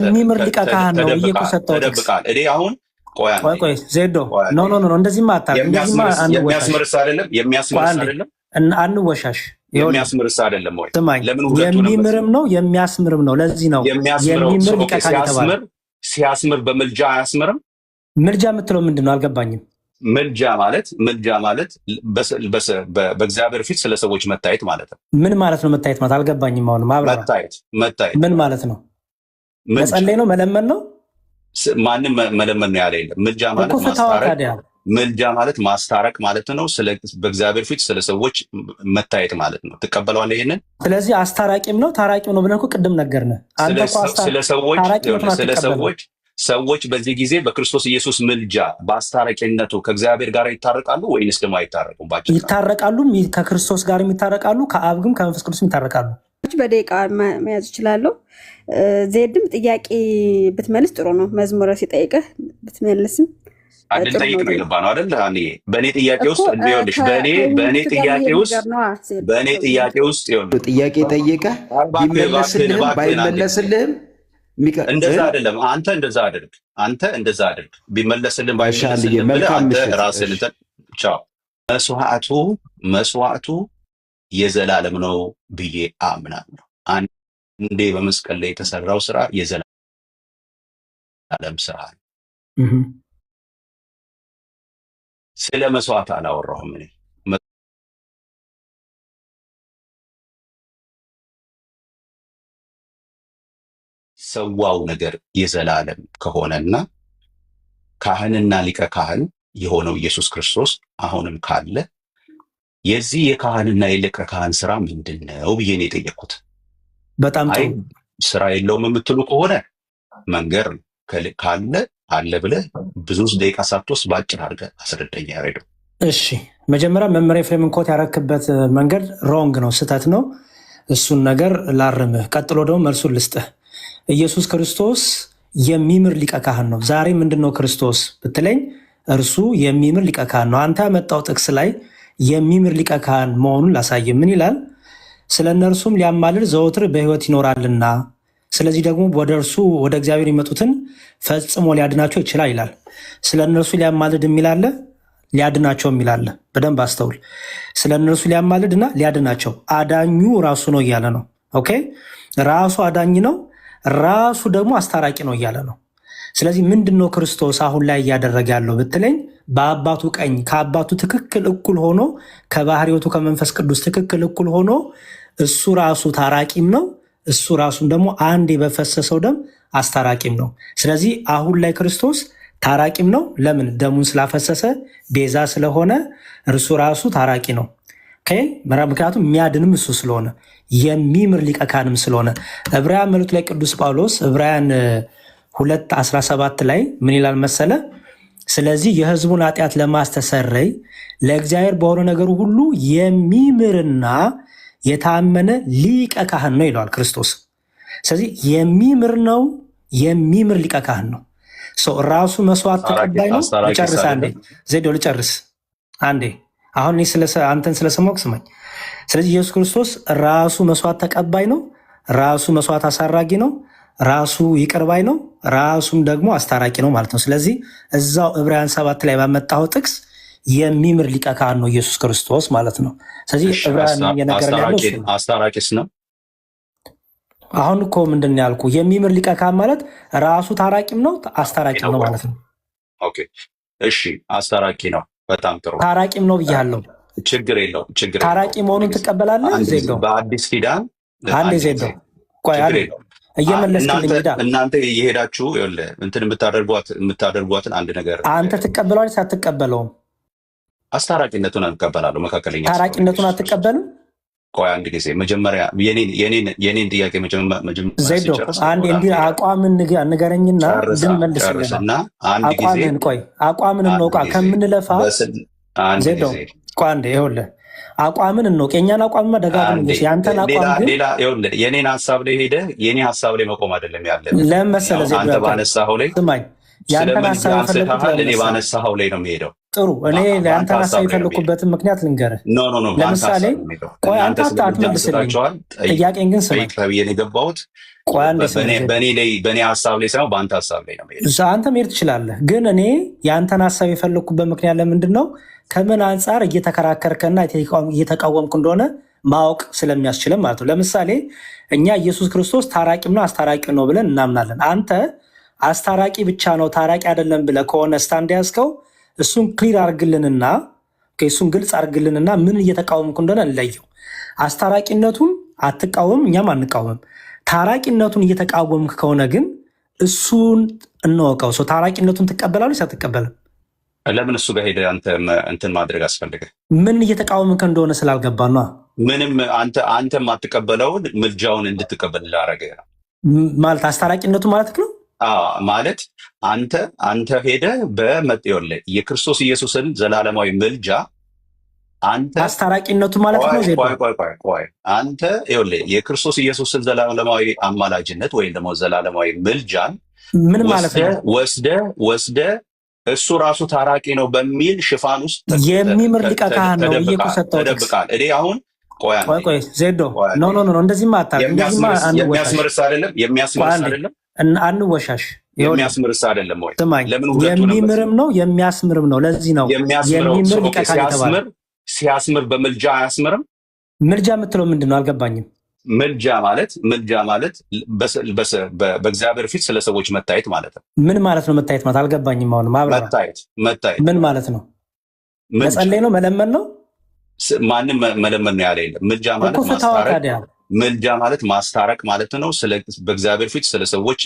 የሚምር ሊቀ ካህን ነው እየቆሰጠው ተደብቃል። እኔ አሁን ቆይ ዜዶ ኖ እንደዚህማ አታውቅም። እንደዚህማ የሚያስምርስ አይደለም አንወሻሽ የሚያስምርስ አይደለም ወይ? ለምን የሚምርም ነው የሚያስምርም ነው። ለዚህ ነው የሚምር ሊቀ ካህን የተባለ። ሲያስምር በምልጃ አያስምርም? ምልጃ የምትለው ምንድን ነው? አልገባኝም። ምልጃ ማለት በእግዚአብሔር ፊት ስለ ሰዎች መታየት ማለት ነው። ምን ማለት ነው መታየት ማለት? አልገባኝም። አሁን መታየት ምን ማለት ነው? መጸለይ ነው? መለመን ነው? ማንም መለመን ነው ያለ የለም። ምልጃ ማለት ማስታረቅ ማለት ነው። በእግዚአብሔር ፊት ስለ ሰዎች መታየት ማለት ነው። ትቀበለዋለህ ይሄንን? ስለዚህ አስታራቂም ነው ታራቂም ነው ብለን እኮ ቅድም ነገርንህ። ሰዎች በዚህ ጊዜ በክርስቶስ ኢየሱስ ምልጃ በአስታራቂነቱ ከእግዚአብሔር ጋር ይታረቃሉ ወይንስ ደግሞ አይታረቁም? ይታረቃሉ። ከክርስቶስ ጋር ይታረቃሉ፣ ከአብ ግን ከመንፈስ ቅዱስ ይታረቃሉ። በደቂቃ መያዝ እችላለሁ። ዜድም ጥያቄ ብትመልስ ጥሩ ነው። መዝሙረ ሲጠይቅህ ብትመልስም ጠይቅ ነው የገባ ነው አይደል? በእኔ ጥያቄ ውስጥ ይኸውልሽ፣ በእኔ ጥያቄ ውስጥ ይኸውልሽ፣ ጥያቄ ጠይቀህ ቢመለስልህም ባይመለስልህም እንደዛ አይደለም። አንተ እንደዛ አድርግ። ቢመለስልህም ባይመለስልህም አንተ ራስህን ቻው። መስዋዕቱ የዘላለም ነው ብዬ አምናለሁ። አንዴ በመስቀል ላይ የተሰራው ስራ የዘላለም ስራ ነው። ስለ መስዋዕት አላወራሁም እኔ። ሰዋው ነገር የዘላለም ከሆነና ካህንና ሊቀ ካህን የሆነው ኢየሱስ ክርስቶስ አሁንም ካለ የዚህ የካህንና የሊቀ ካህን ስራ ምንድን ነው ብዬ ነው የጠየቅኩት። በጣም ጥሩ። ስራ የለውም የምትሉ ከሆነ መንገር ካለ አለ ብለህ ብዙ ደቂቃ ሳትወስድ በአጭር አድርገህ አስረዳኝ ያሬደው። እሺ፣ መጀመሪያ መመሪያ ኤፍሬምን ኮት ያረክበት መንገድ ሮንግ ነው፣ ስህተት ነው። እሱን ነገር ላርምህ። ቀጥሎ ደግሞ መልሱን ልስጥህ። ኢየሱስ ክርስቶስ የሚምር ሊቀ ካህን ነው። ዛሬ ምንድን ነው ክርስቶስ ብትለኝ እርሱ የሚምር ሊቀ ካህን ነው። አንተ ያመጣው ጥቅስ ላይ የሚምር ሊቀ ካህን መሆኑን ላሳይ። ምን ይላል? ስለ እነርሱም ሊያማልድ ዘወትር በሕይወት ይኖራልና ስለዚህ ደግሞ ወደ እርሱ ወደ እግዚአብሔር የሚመጡትን ፈጽሞ ሊያድናቸው ይችላል ይላል። ስለ እነርሱ ሊያማልድ የሚላለ ሊያድናቸው የሚላለ። በደንብ አስተውል። ስለ እነርሱ ሊያማልድና ሊያድናቸው፣ አዳኙ ራሱ ነው እያለ ነው። ኦኬ፣ ራሱ አዳኝ ነው፣ ራሱ ደግሞ አስታራቂ ነው እያለ ነው። ስለዚህ ምንድን ነው ክርስቶስ አሁን ላይ እያደረገ ያለው ብትለኝ በአባቱ ቀኝ ከአባቱ ትክክል እኩል ሆኖ ከባህሪዎቱ ከመንፈስ ቅዱስ ትክክል እኩል ሆኖ እሱ ራሱ ታራቂም ነው፣ እሱ ራሱን ደግሞ አንዴ በፈሰሰው ደም አስታራቂም ነው። ስለዚህ አሁን ላይ ክርስቶስ ታራቂም ነው። ለምን? ደሙን ስላፈሰሰ ቤዛ ስለሆነ እርሱ ራሱ ታራቂ ነው። ምክንያቱም የሚያድንም እሱ ስለሆነ የሚምር ሊቀ ካህንም ስለሆነ። ዕብራውያን መልእክቱ ላይ ቅዱስ ጳውሎስ ዕብራውያን 2:17 ላይ ምን ይላል መሰለ? ስለዚህ የሕዝቡን ኃጢአት ለማስተሰረይ ለእግዚአብሔር በሆነ ነገሩ ሁሉ የሚምርና የታመነ ሊቀ ካህን ነው ይለዋል ክርስቶስ። ስለዚህ የሚምር ነው፣ የሚምር ሊቀ ካህን ነው። ራሱ መስዋዕት ተቀባይ ነው። ልጨርስ አንዴ ዜዶ ልጨርስ አንዴ። አሁን አንተን ስለሰማሁ ስማኝ። ስለዚህ ኢየሱስ ክርስቶስ ራሱ መስዋዕት ተቀባይ ነው፣ ራሱ መስዋዕት አሳራጊ ነው፣ ራሱ ይቅር ባይ ነው፣ ራሱም ደግሞ አስታራቂ ነው ማለት ነው። ስለዚህ እዛው ዕብራውያን 7 ላይ ባመጣው ጥቅስ የሚምር ሊቀ ካህን ነው ኢየሱስ ክርስቶስ ማለት ነው። ስለዚህ ዕብራውያን እየነገረን ያለው አስታራቂስ ነው። አሁን እኮ ምንድን ነው ያልኩህ? የሚምር ሊቀ ካህን ማለት ራሱ ታራቂም ነው አስታራቂም ነው ማለት ነው። ኦኬ፣ እሺ፣ አስታራቂ ነው። በጣም ጥሩ። ታራቂም ነው ብያለሁ። ችግር የለውም። ታራቂ መሆኑን ትቀበላለህ? ዜዶ በአዲስ ኪዳን አንዴ ዜዶ ቆይ እየመለስክልኝ ሄዳ እናንተ እየሄዳችሁ እንትን የምታደርጓትን አንድ ነገር አንተ ትቀበለዋለህ ሳትቀበለውም? አስታራቂነቱን እቀበላለሁ። መካከለኛ ታራቂነቱን አትቀበልም? ቆይ አንድ ጊዜ መጀመሪያ የኔን ጥያቄ ዜዶ አንድ እንዲህ አቋምን ንገረኝና እንድንመልስልና አቋምን ቆይ አቋምን እንውቃ ከምንለፋ ዜዶ ቆይ አንዴ ይኸውልህ አቋምን እንውቅ። የእኛን አቋምማ ደጋግም ያንተን አቋም ግን የኔን ሀሳብ ላይ ሄደህ የኔ ሀሳብ ላይ መቆም አይደለም ያለ። ለምን መሰለህ ዜዶ አንተ ባነሳኸው ላይ ስማኝ፣ ያንተን ሀሳብ እኔ ባነሳኸው ላይ ነው የሚሄደው። ጥሩ እኔ በአንተ ለአንተን ሀሳብ ሀሳብ ላይ ነው የሚሄደው። የፈለኩበትን ምክንያት ልንገርህ። ኖ ኖ ኖ፣ በአንተ ለምሳሌ ሀሳብ ነው የሚሄደው። ቆይ እናንተ አንተ ስለ ምልጃ አትመልስልኝ፣ አንስታችኋል። ጥያቄን ግን ስማኝ። ጠይቅ ተብዬ ነው የገባሁት። ቆይ አንዴ ስማኝ ዜዶ። በእኔ ሀሳብ ላይ ሳይሆን በአንተ ሀሳብ ላይ ነው የሚሄደው። አንተ መሄድ ትችላለህ፣ ግን እኔ የአንተን ሀሳብ የፈለኩበት ምክንያት ለምንድን ነው? ከምን አንጻር እየተከራከርከና እየተቃወምክ እንደሆነ ማወቅ ስለሚያስችልም ማለት ነው። ለምሳሌ እኛ ኢየሱስ ክርስቶስ ታራቂም ነው አስታራቂ ነው ብለን እናምናለን። አንተ አስታራቂ ብቻ ነው ታራቂ አይደለም ብለህ ከሆነ ስታንድ ያዝከው፣ እሱን ክሊር አርግልንና እሱን ግልጽ አርግልንና ምን እየተቃወምኩ እንደሆነ እንለየው። አስታራቂነቱን አትቃወም፣ እኛም አንቃወምም። ታራቂነቱን እየተቃወምክ ከሆነ ግን እሱን እንወቀው። ሰው ታራቂነቱን ትቀበላለህ አትቀበልም? ለምን እሱ ጋር ሄደህ አንተ እንትን ማድረግ አስፈልገ? ምን እየተቃወምክ እንደሆነ ስላልገባ ነው። ምንም አንተ የማትቀበለውን ምልጃውን እንድትቀበል ላረገ ነው ማለት አስታራቂነቱ ማለት ነው። ማለት አንተ ሄደህ በመጤውን ላይ የክርስቶስ ኢየሱስን ዘላለማዊ ምልጃ አንተ አስታራቂነቱ ማለት ነው። ቆይ አንተ ይኸውልህ የክርስቶስ ኢየሱስን ዘላለማዊ አማላጅነት ወይም ደግሞ ዘላለማዊ ምልጃን ምን ማለት ነው ወስደህ እሱ ራሱ ታራቂ ነው በሚል ሽፋን ውስጥ የሚምር ሊቀ ካህን ነው ተደብቃል። እኔ አሁን ቆይ ዜዶ ኖ እንደዚህማ የሚያስመርስ አይደለም አንወሻሽ የሚያስምርስ አይደለም ወይ? የሚምርም ነው የሚያስምርም ነው። ለዚህ ነው የሚምር ሊቀ ካህን የተባለ። ሲያስምር በምልጃ አያስምርም? ምልጃ የምትለው ምንድን ነው? አልገባኝም። ምልጃ ማለት በእግዚአብሔር ፊት ስለ ሰዎች መታየት ማለት ነው። ምን ማለት ነው መታየት ማለት? አልገባኝም። አሁን መታየት ምን ማለት ነው? መጸለይ ነው? መለመን ነው? ማንም መለመን ነው ያለ የለም። ምልጃ ማለት ማስታረቅ ማለት ነው። በእግዚአብሔር ፊት ስለ ሰዎች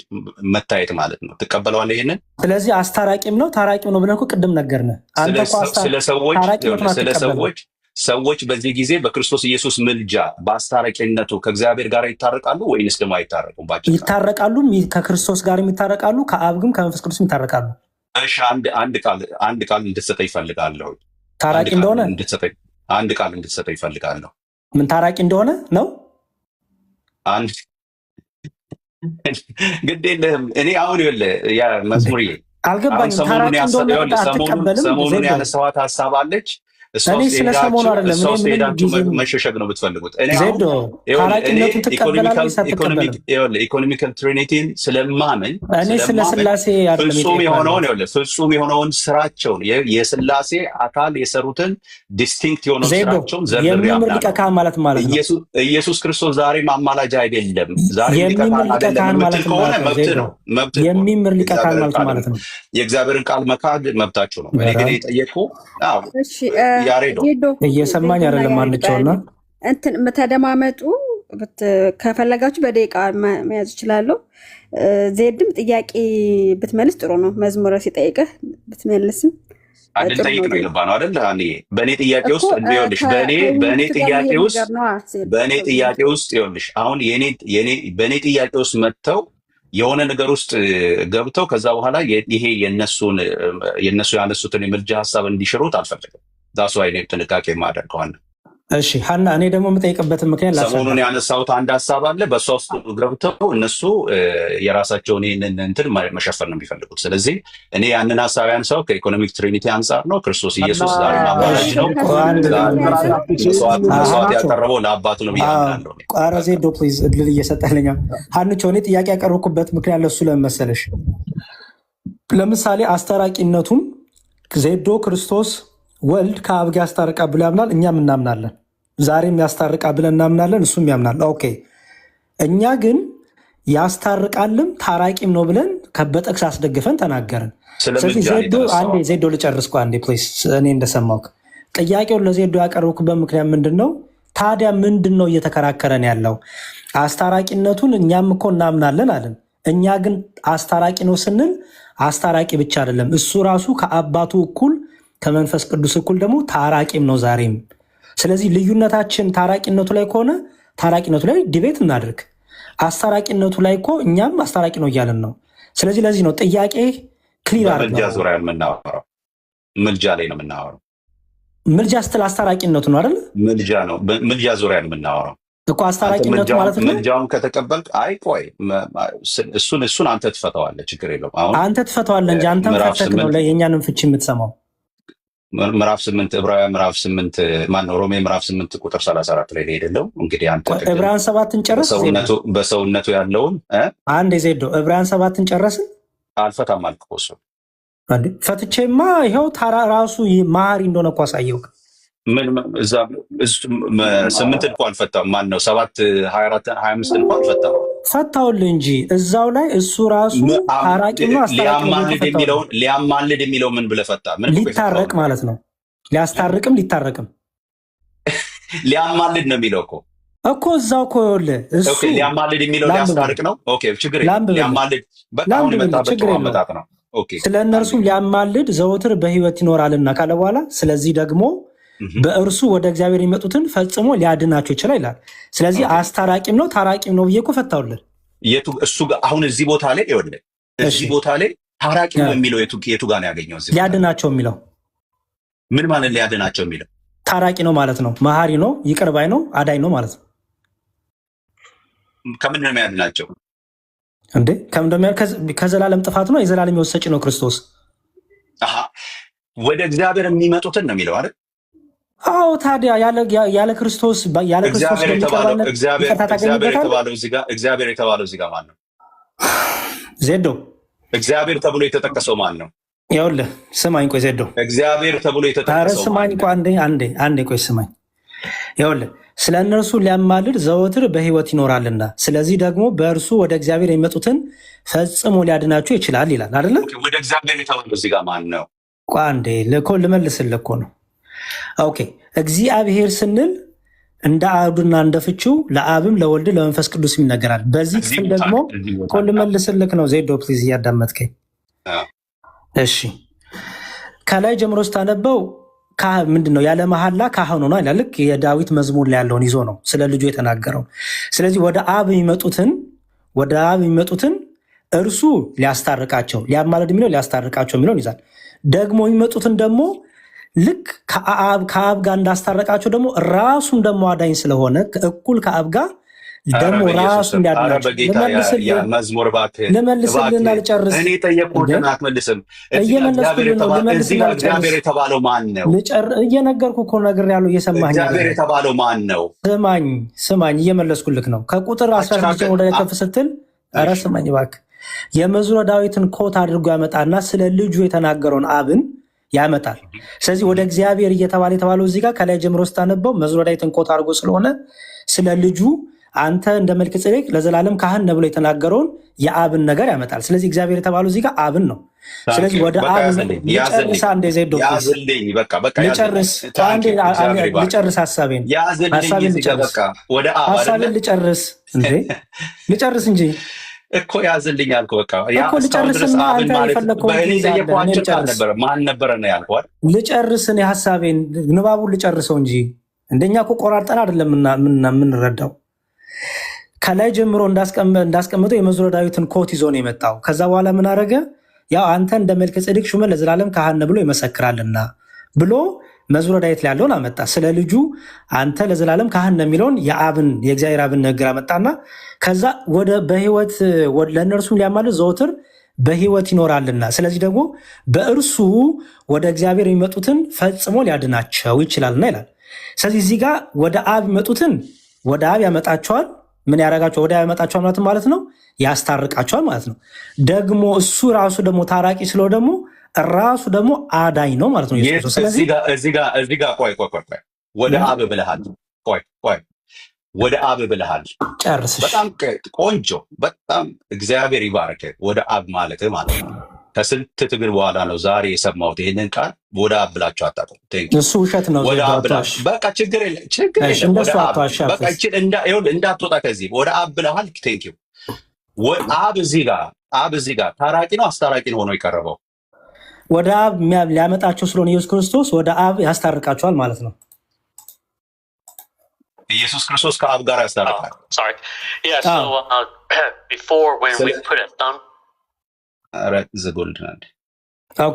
መታየት ማለት ነው። ትቀበለዋለህ ይሄንን? ስለዚህ አስታራቂም ነው ታራቂም ነው ብለን እኮ ቅድም ነገርንህ። ሰዎች በዚህ ጊዜ በክርስቶስ ኢየሱስ ምልጃ በአስታራቂነቱ ከእግዚአብሔር ጋር ይታረቃሉ ወይንስ ደግሞ አይታረቁም? ይታረቃሉ። ከክርስቶስ ጋር ይታረቃሉ፣ ከአብ ግን ከመንፈስ ቅዱስ ይታረቃሉ። እሺ አንድ ቃል እንድትሰጠኝ ይፈልጋለሁ። ታራቂ እንደሆነ አንድ ቃል እንድትሰጠኝ ይፈልጋለሁ። ምን ታራቂ እንደሆነ ነው? ግድ የለህም። እኔ አሁን መዝሙርዬ አልገባኝም። ታራቂ እንደሆነ አትቀበልም? ሰሞኑን ያነሳኋት ሀሳብ አለች። እኔ ስለ ሰሞኑ አይደለም መሸሸግ ነው ብትፈልጉት። ኢኮኖሚካል ትሪኒቲን ስለማመን እኔ ስለ ስላሴ ፍጹም የሆነውን ስራቸውን የስላሴ አካል የሰሩትን ዲስቲንክት የሆነው ስራቸውን የሚምር ሊቀ ካህን ማለት ነው። ኢየሱስ ክርስቶስ ዛሬም አማላጅ አይደለም። የሚምር ሊቀ ካህን ማለት ነው። የሚምር ሊቀ ካህን ማለት ነው። የእግዚአብሔርን ቃል መካድ መብታችሁ ነው። እኔ ግን የጠየቅኩ እየሰማኝ አይደለም። አንቸውና እንትን ተደማመጡ። ከፈለጋችሁ በደቂቃ መያዝ እችላለሁ። ዜድም ጥያቄ ብትመልስ ጥሩ ነው። መዝሙረ ሲጠይቅህ ብትመልስም ጠይቅ ነው የገባ ነው አይደል? በእኔ ጥያቄ ውስጥ ይኸውልሽ፣ በእኔ ጥያቄ ውስጥ ይኸውልሽ፣ አሁን በእኔ ጥያቄ ውስጥ መጥተው የሆነ ነገር ውስጥ ገብተው ከዛ በኋላ ይሄ የነሱ ያነሱትን የምልጃ ሀሳብ እንዲሽሩት አልፈልግም። ዳሱ አይነት ጥንቃቄ ማደርገዋል። እሺ ሀና፣ እኔ ደግሞ የምጠይቅበትን ምክንያት ሰሞኑን ያነሳሁት አንድ ሀሳብ አለ። በእሷ ውስጥ ገብተው እነሱ የራሳቸውን ይህንን እንትን መሸፈን ነው የሚፈልጉት። ስለዚህ እኔ ያንን ሀሳብ ያነሳው ከኢኮኖሚክ ትሪኒቲ አንጻር ነው። ክርስቶስ ኢየሱስ ዛሬ አማላጅ ነው። መስዋዕት ያቀረበው ለአባቱ ነው ብዬ አምናለሁ። ኧረ ዜዶ ፕሊዝ እድል እየሰጠልኛ። ሀንቾ፣ እኔ ጥያቄ ያቀረብኩበት ምክንያት ለሱ ለመሰለሽ፣ ለምሳሌ አስታራቂነቱን ዜዶ ክርስቶስ ወልድ ከአብ ጋር ያስታርቃ ብሎ ያምናል፣ እኛም እናምናለን። ዛሬም ያስታርቃ ብለን እናምናለን፣ እሱም ያምናል። ኦኬ፣ እኛ ግን ያስታርቃልም ታራቂም ነው ብለን በጥቅስ አስደግፈን ተናገርን። ስለዚህ ዜዶ ልጨርስ አንዴ ፕሊዝ። እኔ እንደሰማሁህ ጥያቄውን ለዜዶ ያቀረብኩበት ምክንያት ምንድን ነው? ታዲያ ምንድን ነው እየተከራከረን ያለው? አስታራቂነቱን እኛም እኮ እናምናለን አለን። እኛ ግን አስታራቂ ነው ስንል አስታራቂ ብቻ አይደለም፣ እሱ ራሱ ከአባቱ እኩል ከመንፈስ ቅዱስ እኩል ደግሞ ታራቂም ነው ዛሬም። ስለዚህ ልዩነታችን ታራቂነቱ ላይ ከሆነ ታራቂነቱ ላይ ዲቤት እናድርግ። አስታራቂነቱ ላይ እኮ እኛም አስታራቂ ነው እያለን ነው። ስለዚህ ለዚህ ነው ጥያቄ ክሊር አድርገው። ምልጃ ዙሪያ የምናወራው ምልጃ ላይ ነው የምናወራው። ምልጃ ስትል አስታራቂነቱ ነው አይደል? ምልጃ ዙሪያ ነው የምናወራው እኮ አስታራቂነቱ ማለት ነው። ምልጃውን ከተቀበልክ ቆይ እሱን አንተ ትፈተዋለህ፣ ችግር የለውም። አሁን አንተ ትፈተዋለህ እንጂ አንተም ፈተክ ነው የእኛንም ፍቺ የምትሰማው። ምዕራፍ 8 ዕብራውያን ምዕራፍ 8 ማን ነው? ሮሜ ምዕራፍ 8 ቁጥር 34 ላይ ሄደለው። እንግዲህ አንተ ዕብራውያን 7ን ጨረስ። በሰውነቱ ያለውን አንድ ዜዶ ዕብራውያን 7ን ጨረስን። አልፈታም አልክ እኮ እሱ አንዴ ፈትቼማ ይኸው ታራ ራሱ መሐሪ እንደሆነ እኮ አሳየው። ምን እዛ 8 እንኳን አልፈታም። ማን ነው 7 24 25 እንኳን አልፈታም። ፈታውልህ እንጂ እዛው ላይ እሱ ራሱ ታራቂ ነው። ሊያማልድ የሚለው ምን ብለህ ፈታ? ምን ሊታረቅ ማለት ነው። ሊያስታርቅም ሊታረቅም ሊያማልድ ነው የሚለው እኮ እዛው እኮ ይኸውልህ እሱ ሊያማልድ የሚለው ሊያስታርቅ ነው። ኦኬ ችግር የለም። ሊያማልድ በጣም የመጣበት አመጣጥ ነው። ኦኬ ስለ እነርሱም ሊያማልድ ዘወትር በሕይወት ይኖራልና ካለ በኋላ ስለዚህ ደግሞ በእርሱ ወደ እግዚአብሔር የሚመጡትን ፈጽሞ ሊያድናቸው ይችላል ይላል። ስለዚህ አስታራቂም ነው ታራቂም ነው ብዬ እኮ ፈታውልን። እሱ አሁን እዚህ ቦታ ላይ ይኸውልህ እዚህ ቦታ ላይ ታራቂ ነው የሚለው የቱ ጋር ነው ያገኘው? ሊያድናቸው የሚለው ምን ማለት ሊያድናቸው የሚለው? ታራቂ ነው ማለት ነው። መሐሪ ነው፣ ይቅር ባይ ነው፣ አዳኝ ነው ማለት ነው። ከምን ነው የሚያድናቸው እንዴ? ከዘላለም ጥፋት ነው። የዘላለም ሕይወት ሰጪ ነው ክርስቶስ። ወደ እግዚአብሔር የሚመጡትን ነው የሚለው አይደል? አዎ ታዲያ ያለ ክርስቶስ እግዚአብሔር የተባለው እዚህ ጋር ማን ነው? ዜዶ እግዚአብሔር ተብሎ የተጠቀሰው ማን ነው? ይኸውልህ ስማኝ፣ ቆይ ዜዶ እግዚአብሔር ተብሎ የተጠቀሰው ስማኝ፣ ቆይ አንዴ ቆይ ስማኝ። ይኸውልህ ስለ እነርሱ ሊያማልድ ዘወትር በሕይወት ይኖራልና ስለዚህ ደግሞ በእርሱ ወደ እግዚአብሔር የሚመጡትን ፈጽሞ ሊያድናቸው ይችላል ይላል አይደለ? ወደ እግዚአብሔር የተባለው እዚህ ጋር ማን ነው? ቆይ አንዴ ልመልስልህ እኮ ነው። ኦኬ እግዚአብሔር ስንል እንደ አብና እንደ ፍቺው ለአብም ለወልድ ለመንፈስ ቅዱስ ይነገራል። በዚህ ክፍል ደግሞ ልመልስልክ ነው። ዜዶ ፕሊዝ እያዳመጥከኝ እሺ። ከላይ ጀምሮ ስታነበው ምንድነው ያለ መሐላ ካህኑ ነው ይላል። ልክ የዳዊት መዝሙር ላይ ያለውን ይዞ ነው ስለ ልጁ የተናገረው። ስለዚህ ወደ አብ የሚመጡትን እርሱ ሊያስታርቃቸው፣ ሊያማልድ የሚለው ሊያስታርቃቸው የሚለውን ይዛል። ደግሞ የሚመጡትን ደግሞ ልክ ከአብ ጋር እንዳስታረቃቸው ደግሞ ራሱም ደግሞ አዳኝ ስለሆነ እኩል ከአብ ጋር ደግሞ ራሱ እንዲያድናቸው ልመልስልና ልጨርስ። እግዚአብሔር የተባለው ማን ነው? እየነገርኩ እኮ ነግሬያለሁ። እየሰማኸኝ? እግዚአብሔር የተባለው ማን ነው? ስማኝ፣ እየመለስኩልክ ነው። ከቁጥር 16 ወደ ላይ ከፍ ስትል ኧረ ስማኝ እባክህ። የመዝሙረ ዳዊትን ኮት አድርጎ ያመጣና ስለ ልጁ የተናገረውን አብን ያመጣል። ስለዚህ ወደ እግዚአብሔር እየተባለ የተባለው እዚህ ጋር ከላይ ጀምሮ ስታነበው መዝሙረ ዳዊትን ኮት አድርጎ ስለሆነ ስለ ልጁ አንተ እንደ መልከ ጼዴቅ ለዘላለም ካህን ነው ብሎ የተናገረውን የአብን ነገር ያመጣል። ስለዚህ እግዚአብሔር የተባለው እዚህ ጋር አብን ነው። ስለዚህ ወደ አብ ልጨርስ አንዴ ዜዶ ልጨርስ ሀሳቤን ልጨርስ እንጂ እኮ ያዝልኝ አልኩ። በቃ እኮ ልጨርስና አንተ የፈለከው ማን ነበረ ነው ያልኳት። ልጨርስን የሀሳቤን ንባቡን ልጨርሰው እንጂ እንደኛ እኮ ቆራርጠን አይደለም የምንረዳው። ከላይ ጀምሮ እንዳስቀምጠው የመዝሙረ ዳዊትን ኮት ይዞ ነው የመጣው። ከዛ በኋላ ምን አደረገ? ያው አንተ እንደ መልከ ጼዴቅ ሹመን ለዘላለም ካህን ብሎ ይመሰክራልና ብሎ መዝሙረ ዳዊት ላይ ያለውን አመጣ። ስለ ልጁ አንተ ለዘላለም ካህን የሚለውን የእግዚአብሔር አብን ነገር አመጣና ከዛ ወደ በሕይወት ለእነርሱም ሊያማልድ ዘወትር በሕይወት ይኖራልና ስለዚህ ደግሞ በእርሱ ወደ እግዚአብሔር የሚመጡትን ፈጽሞ ሊያድናቸው ይችላልና ይላል። ስለዚህ እዚህ ጋር ወደ አብ የሚመጡትን ወደ አብ ያመጣቸዋል። ምን ያደርጋቸው? ወደ አብ ያመጣቸዋል ማለት ነው፣ ያስታርቃቸዋል ማለት ነው። ደግሞ እሱ ራሱ ደግሞ ታራቂ ስለው ደግሞ ራሱ ደግሞ አዳኝ ነው ማለት ነው ኢየሱስ። ስለዚህ እዚህ ጋር ቆይ ወደ አብ ብለሃል። ወደ አብ ብለሃል። ጨርስ። በጣም ቆንጆ፣ በጣም እግዚአብሔር ይባርክ። ወደ አብ ማለት ነው። ከስንት ትግል በኋላ ነው ዛሬ የሰማሁት ይህንን ቃል። ወደ አብ ብላችሁ አታውቁም። እሱ ውሸት ነው። በቃ ችግር የለም። በቃ እንዳትወጣ ከዚህ ወደ አብ ብለሃል። ቴንኪው። አብ እዚህ ጋር ታራቂ ነው አስታራቂ ነው ሆኖ የቀረበው ወደ አብ ሊያመጣቸው ስለሆነ ኢየሱስ ክርስቶስ ወደ አብ ያስታርቃቸዋል ማለት ነው። ኢየሱስ ክርስቶስ ከአብ ጋር ያስታርቃል።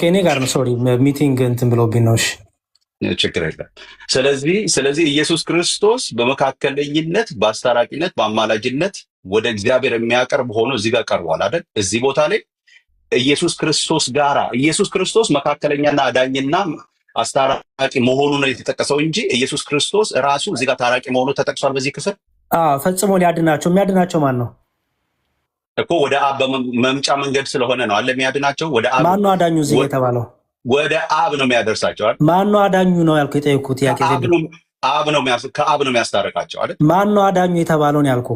እኔ ጋር ነው። ሶሪ ሚቲንግ እንትን ብሎብኝ ነው። ችግር የለም። ስለዚህ ኢየሱስ ክርስቶስ በመካከለኝነት በአስታራቂነት በአማላጅነት ወደ እግዚአብሔር የሚያቀርብ ሆኖ እዚህ ጋር ቀርቧል አይደል? እዚህ ቦታ ላይ ኢየሱስ ክርስቶስ መካከለኛና አዳኝና አስታራቂ መሆኑ ነው የተጠቀሰው እንጂ ኢየሱስ ክርስቶስ ራሱ እዚህ ጋር ታራቂ መሆኑ ተጠቅሷል በዚህ ክፍል። ፈጽሞ ሊያድናቸው የሚያድናቸው ማን ነው እኮ? ወደ አብ መምጫ መንገድ ስለሆነ ነው አለ የሚያድናቸው። ወደ አብ ማን ነው አዳኙ? እዚህ የተባለው ወደ አብ ነው የሚያደርሳቸው አይደል? ማን ነው አዳኙ ነው ያልኩ? የጠየኩት ጥያቄ ከአብ ነው የሚያስታርቃቸው አይደል? ማን ነው አዳኙ የተባለው ነው ያልኩ?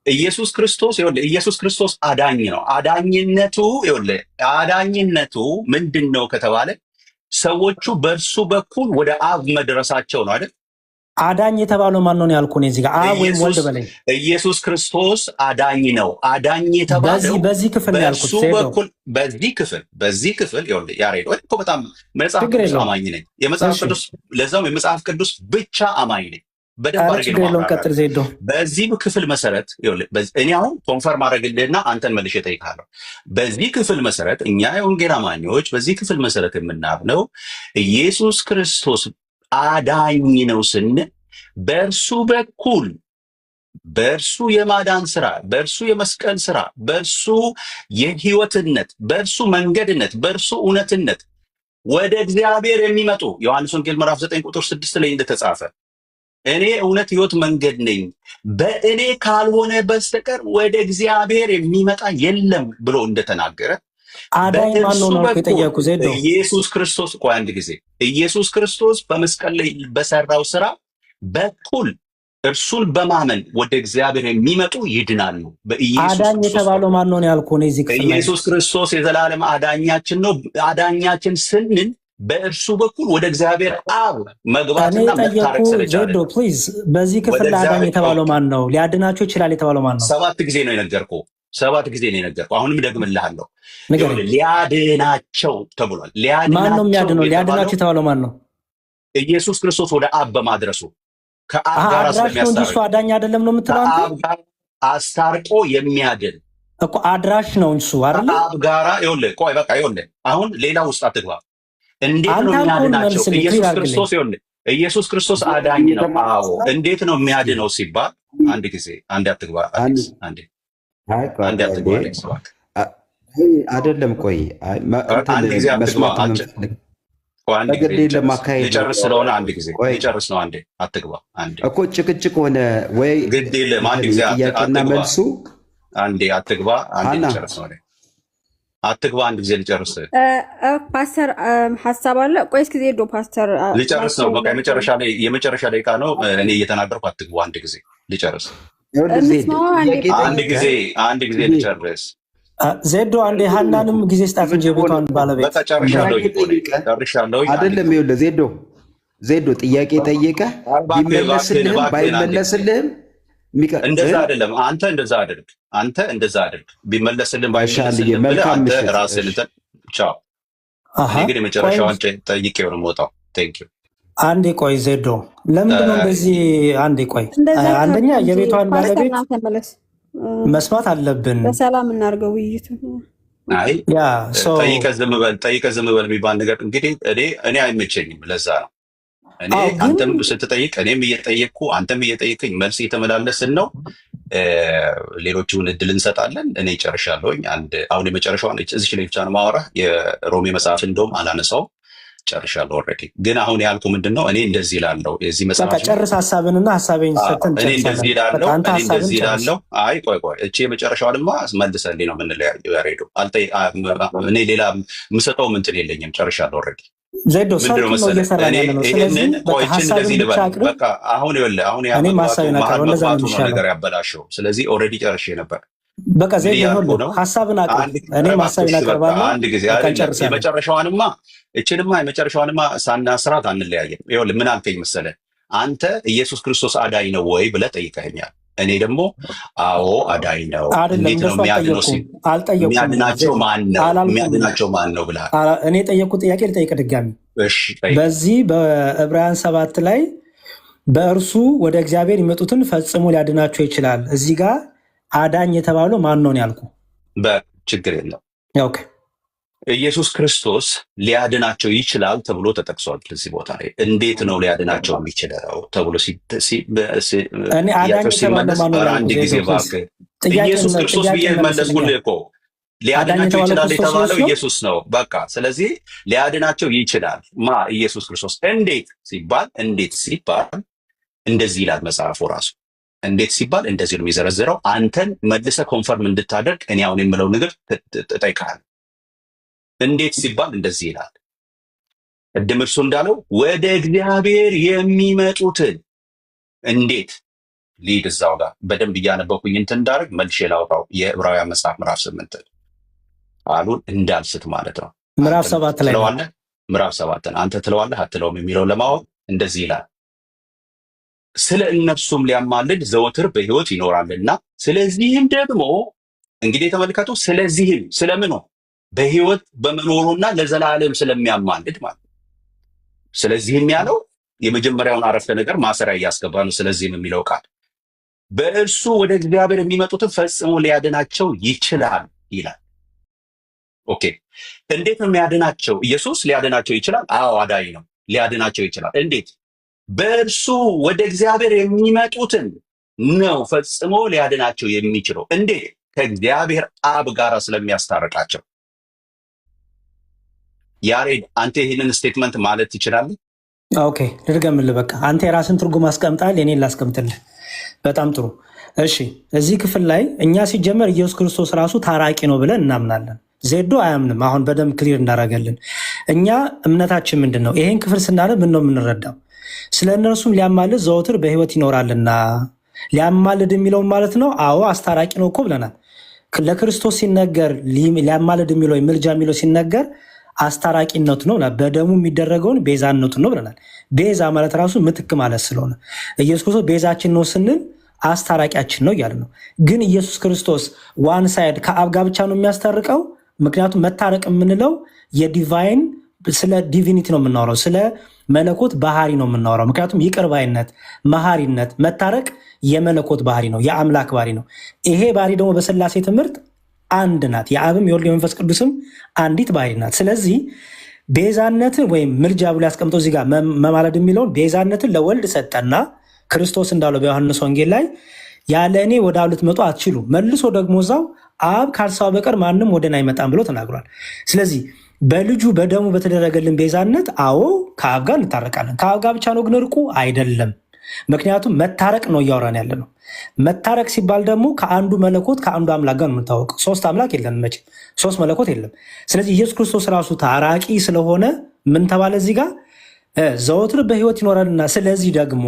ኢየሱስ ክርስቶስ። ይኸውልህ ኢየሱስ ክርስቶስ አዳኝ ነው። አዳኝነቱ ምንድን ነው ከተባለ ሰዎቹ በእርሱ በኩል ወደ አብ መድረሳቸው ነው አይደል? አዳኝ የተባለው ማን ነው ያልኩ? እዚህ ጋር አብ ወይም ወልድ በለኝ። ኢየሱስ ክርስቶስ አዳኝ ነው። አዳኝ የተባለው በዚህ ክፍል ነው ያልኩት። በኩል በዚህ ክፍል ይኸውልህ ያሬድ ወይ እኮ በጣም መጽሐፍ ቅዱስ አማኝ ነኝ። ለዛውም የመጽሐፍ ቅዱስ ብቻ አማኝ ነኝ። በደንብ ቀጥል ዜዶ። በዚህ ክፍል መሰረት እኔ አሁን ኮንፈርም አደረግልህና አንተን መልሼ እጠይቅሃለሁ። በዚህ ክፍል መሰረት እኛ የወንጌል አማኞች በዚህ ክፍል መሰረት የምናምነው ኢየሱስ ክርስቶስ አዳኝ ነው ስንል በእርሱ በኩል በእርሱ የማዳን ስራ፣ በእርሱ የመስቀል ስራ፣ በእርሱ የህይወትነት፣ በእርሱ መንገድነት፣ በእርሱ እውነትነት ወደ እግዚአብሔር የሚመጡ ዮሐንስ ወንጌል ምዕራፍ 9 ቁጥር 6 ላይ እንደተጻፈ እኔ እውነት ህይወት መንገድ ነኝ፣ በእኔ ካልሆነ በስተቀር ወደ እግዚአብሔር የሚመጣ የለም ብሎ እንደተናገረ አዳኝ ማን ነው ነው የጠየቁ ዜዶ? ኢየሱስ ክርስቶስ ቆይ አንድ ጊዜ ኢየሱስ ክርስቶስ በመስቀል ላይ በሰራው ስራ በኩል እርሱን በማመን ወደ እግዚአብሔር የሚመጡ ይድናሉ። በኢየሱስ አዳኝ የተባለው ማን ነው ያልኩ? ነው እዚህ ክፍል ኢየሱስ ክርስቶስ የዘላለም አዳኛችን ነው። አዳኛችን ስንል በእርሱ በኩል ወደ እግዚአብሔር አብ መግባትና መታረቅ ስለቻለ ዜዶ ፕሊዝ። በዚህ ክፍል አዳኝ የተባለው ማን ነው? ሊያድናቸው ይችላል የተባለው ማን ነው? 7 ጊዜ ነው የነገርኩህ። 7 ጊዜ ነው የነገርኩህ። አሁንም ደግምልሃለሁ። ሊያድናቸው ተብሏል። ማን ነው የሚያድነው? ሊያድናቸው የተባለው ማን ነው? ኢየሱስ ክርስቶስ ወደ አብ በማድረሱ ከአብ ጋር ስለሚያስታርቅ አዳኝ አይደለም ነው የምትለው አንተ? ከአብ ጋር አስታርቆ የሚያድን እኮ አድራሽ ነው እሱ አይደል? ከአብ ጋራ ይኸውልህ፣ ቆይ በቃ ይኸውልህ፣ አሁን ሌላ ውስጥ አትግባ። እንዴት ነው የሚያድናቸው? ኢየሱስ ክርስቶስ ይኸውልህ፣ ኢየሱስ ክርስቶስ አዳኝ ነው። አዎ፣ እንዴት ነው የሚያድነው ሲባል አንድ ጊዜ አንዴ አትግባ። አንዴ አትግባ አይደለም። ቆይ አንድ ጊዜ አትግባ። ሊጨርስ ስለሆነ አንድ ጊዜ ሊጨርስ ነው። አንዴ አትግባ። አንዴ እኮ ጭቅጭቅ ሆነ ወይ ግድ የለም። አንድ ጊዜ ጥያቄና መልሱ አንዴ አትግባ። አንዴ ሊጨርስ ነው። አትግባ። አንድ ጊዜ ሊጨርስ። ፓስተር ሀሳብ አለ። ቆይ እስኪ ዜዶ ፓስተር ሊጨርስ ነው። በቃ የመጨረሻ ደቂቃ ነው። እኔ እየተናገርኩ አትግባ። አንድ ጊዜ ሊጨርስ። አንድ ጊዜ ሊጨርስ። ዜዶ አንዴ ሀናንም ጊዜ ስጣት እንጂ ቦታን ባለቤት ጨርሻለሁ። አይደለም ይኸውልህ ዜዶ ጥያቄ ጠየቀህ ቢመለስልህም ባይመለስልህም እንደዛ አይደለም። አንተ እንደዛ አድርግ። ቢመለስልህም ባይመለስልህም ብለህ አንተ ራስህን ቻው። እንግዲህ የመጨረሻውን ጠይቄው ነው የምወጣው። ቴንክ ዩ። አንዴ ቆይ ዜዶ፣ ለምንድን ነው እንደዚህ? አንዴ ቆይ፣ አንደኛ የቤቷን ባለቤት መስማት አለብን። በሰላም እናድርገው ውይይቱ። አይ ጠይቀህ ዝም በል የሚባል ነገር እንግዲህ እኔ አይመቸኝም። ለዛ ነው እኔ አንተም ስትጠይቅ እኔም እየጠየቅኩ አንተም እየጠየቅኝ መልስ እየተመላለስን ነው። ሌሎቹን እድል እንሰጣለን። እኔ ጨርሻለሁኝ። አሁን የመጨረሻውን እዚህ ላይ ብቻ ነው የማወራህ። የሮሜ መጽሐፍ እንደውም አላነሳውም። ጨርሻለሁ ኦልሬዲ። ግን አሁን ያልኩ ምንድን ነው? እኔ እንደዚህ እላለሁ። የዚህ መጽሐፍ ጨርስ ሀሳብንና ሀሳቤን ሰጥተን እኔ እንደዚህ እላለሁ። አይ ቆይ እቺ የመጨረሻዋ ድማ መልሰልኝ ነው የምንለያየው። ያሬዶ እኔ ሌላ የምሰጠው ምንትን የለኝም። ጨርሻለሁ ኦልሬዲ። ዜዶ ምንድን ነው መሰለህ ይሄንን ቆይችን እንደዚህ ልበል። በቃ አሁን ይኸውልህ አሁን ያመጣው ነገር ያበላሸው። ስለዚህ ኦልሬዲ ጨርሼ ነበር። በቃ ዜዶ ሀሳብን አቅርብ። እኔ ሀሳብን አቀርባለሁ። አንድ ጊዜ የመጨረሻዋንማ ሳናስራት አንለያየም። ይኸውልህ ምን አልከኝ መሰለህ? አንተ ኢየሱስ ክርስቶስ አዳኝ ነው ወይ ብለህ ጠይቀኸኛል። እኔ ደግሞ አዎ አዳኝ ነው። እንዴት ነው የሚያድነው? የሚያድናቸው ማን ነው ብለሃል። እኔ የጠየቅኩት ጥያቄ ልጠይቅ ድጋሚ። በዚህ በዕብራውያን 7 ላይ በእርሱ ወደ እግዚአብሔር የሚመጡትን ፈጽሞ ሊያድናቸው ይችላል። እዚህ ጋር አዳኝ የተባለው ማን ነው ያልኩ? በችግር የለም። ኢየሱስ ክርስቶስ ሊያድናቸው ይችላል ተብሎ ተጠቅሷል። እዚህ ቦታ ላይ እንዴት ነው ሊያድናቸው የሚችለው ተብሎ ሲመለስ አንድ ጊዜ እባክህ ኢየሱስ ክርስቶስ ብዬ መለስኩልህ እኮ ሊያድናቸው ይችላል የተባለው ኢየሱስ ነው። በቃ ስለዚህ ሊያድናቸው ይችላል ኢየሱስ ክርስቶስ። እንዴት ሲባል እንደዚህ ይላል መጽሐፉ ራሱ። እንዴት ሲባል እንደዚህ ነው የሚዘረዝረው። አንተን መልሰህ ኮንፈርም እንድታደርግ እኔ አሁን የምለው ነገር እጠይቅሃለሁ። እንዴት ሲባል እንደዚህ ይላል። ቅድም እርሱ እንዳለው ወደ እግዚአብሔር የሚመጡትን እንዴት ሊድ እዛው ጋር በደንብ እያነበኩኝ እንትን እንዳደርግ መልሼ ላውጣው። የዕብራውያን መጽሐፍ ምዕራፍ 8 ቃሉን እንዳልስት ማለት ነው። ምዕራፍ 7 ላይ ትለዋለህ። ምዕራፍ 7 አንተ ትለዋለህ አትለውም የሚለው ለማወቅ እንደዚህ ይላል። ስለ እነርሱም ሊያማልድ ዘወትር በሕይወት ይኖራልና፣ ስለዚህም ደግሞ እንግዲህ ተመልከቱ። ስለዚህም ስለምኑ በሕይወት በመኖሩና ለዘላለም ስለሚያማልድ ማለት ነው። ስለዚህም ያለው የመጀመሪያውን አረፍተ ነገር ማሰሪያ እያስገባ ነው። ስለዚህም የሚለው ቃል በእርሱ ወደ እግዚአብሔር የሚመጡትን ፈጽሞ ሊያድናቸው ይችላል ይላል። ኦኬ፣ እንዴት ነው የሚያድናቸው? ኢየሱስ ሊያድናቸው ይችላል። አዎ አዳኝ ነው፣ ሊያድናቸው ይችላል። እንዴት? በእርሱ ወደ እግዚአብሔር የሚመጡትን ነው ፈጽሞ ሊያድናቸው የሚችለው። እንዴት? ከእግዚአብሔር አብ ጋር ስለሚያስታርቃቸው። ያሬድ አንተ ይህንን ስቴትመንት ማለት ትችላለህ? ኦኬ ልድገምልህ። በቃ አንተ የራስን ትርጉም አስቀምጣል፣ የኔን ላስቀምጥልህ። በጣም ጥሩ። እሺ እዚህ ክፍል ላይ እኛ ሲጀመር ኢየሱስ ክርስቶስ ራሱ ታራቂ ነው ብለን እናምናለን። ዜዶ አያምንም። አሁን በደንብ ክሊር እንዳደረገልን እኛ እምነታችን ምንድን ነው? ይሄን ክፍል ስናለ ምን ነው የምንረዳው? ስለ እነርሱም ሊያማልድ ዘወትር በሕይወት ይኖራልና። ሊያማልድ የሚለውን ማለት ነው። አዎ አስታራቂ ነው እኮ ብለናል። ለክርስቶስ ሲነገር ሊያማልድ የሚለው ምልጃ የሚለው ሲነገር አስታራቂነቱ ነው። በደሙ የሚደረገውን ቤዛነቱ ነው ብለናል። ቤዛ ማለት ራሱ ምትክ ማለት ስለሆነ ኢየሱስ ክርስቶስ ቤዛችን ነው ስንል አስታራቂያችን ነው እያለ ነው። ግን ኢየሱስ ክርስቶስ ዋን ሳይድ ከአብ ጋር ብቻ ነው የሚያስታርቀው። ምክንያቱም መታረቅ የምንለው የዲቫይን ስለ ዲቪኒቲ ነው የምናወራው፣ ስለ መለኮት ባህሪ ነው የምናወራው። ምክንያቱም ይቅር ባይነት፣ መሐሪነት፣ መታረቅ የመለኮት ባህሪ ነው፣ የአምላክ ባህሪ ነው። ይሄ ባህሪ ደግሞ በሥላሴ ትምህርት አንድ ናት። የአብም የወልድ የመንፈስ ቅዱስም አንዲት ባህሪ ናት። ስለዚህ ቤዛነትን ወይም ምልጃ ብሎ ያስቀምጠው እዚህ ጋር መማለድ የሚለውን ቤዛነትን ለወልድ ሰጠና ክርስቶስ እንዳለው በዮሐንስ ወንጌል ላይ ያለ እኔ ወደ አብ ልትመጡ አትችሉ፣ መልሶ ደግሞ እዛው አብ ካልሳው በቀር ማንም ወደ እኔ አይመጣም ብሎ ተናግሯል። ስለዚህ በልጁ በደሙ በተደረገልን ቤዛነት አዎ ከአብ ጋር እንታረቃለን። ከአብ ጋር ብቻ ነው ግን እርቁ አይደለም። ምክንያቱም መታረቅ ነው እያወራን ያለ ነው። መታረቅ ሲባል ደግሞ ከአንዱ መለኮት ከአንዱ አምላክ ጋር ነው የምንታወቀው። ሶስት አምላክ የለም መቼም፣ ሶስት መለኮት የለም። ስለዚህ ኢየሱስ ክርስቶስ ራሱ ታራቂ ስለሆነ ምን ተባለ እዚህ ጋር? ዘወትር በሕይወት ይኖራልና ስለዚህ ደግሞ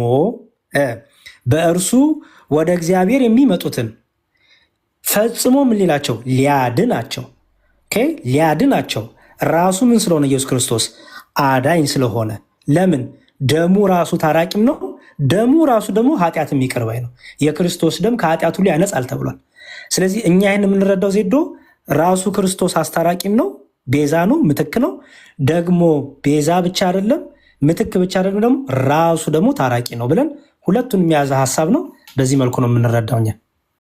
በእርሱ ወደ እግዚአብሔር የሚመጡትን ፈጽሞ ምን ሊላቸው? ሊያድናቸው። ሊያድናቸው ራሱ ምን ስለሆነ? ኢየሱስ ክርስቶስ አዳኝ ስለሆነ። ለምን? ደሙ ራሱ ታራቂም ነው። ደሙ ራሱ ደግሞ ኃጢአትም ይቅር ባይ ነው። የክርስቶስ ደም ከኃጢአት ሁሉ ያነጻል ተብሏል። ስለዚህ እኛ ይህን የምንረዳው ዜዶ ራሱ ክርስቶስ አስታራቂም ነው፣ ቤዛ ነው፣ ምትክ ነው። ደግሞ ቤዛ ብቻ አይደለም፣ ምትክ ብቻ አይደለም፣ ደግሞ ራሱ ደግሞ ታራቂ ነው ብለን ሁለቱን የያዘ ሀሳብ ነው። በዚህ መልኩ ነው የምንረዳው እኛ።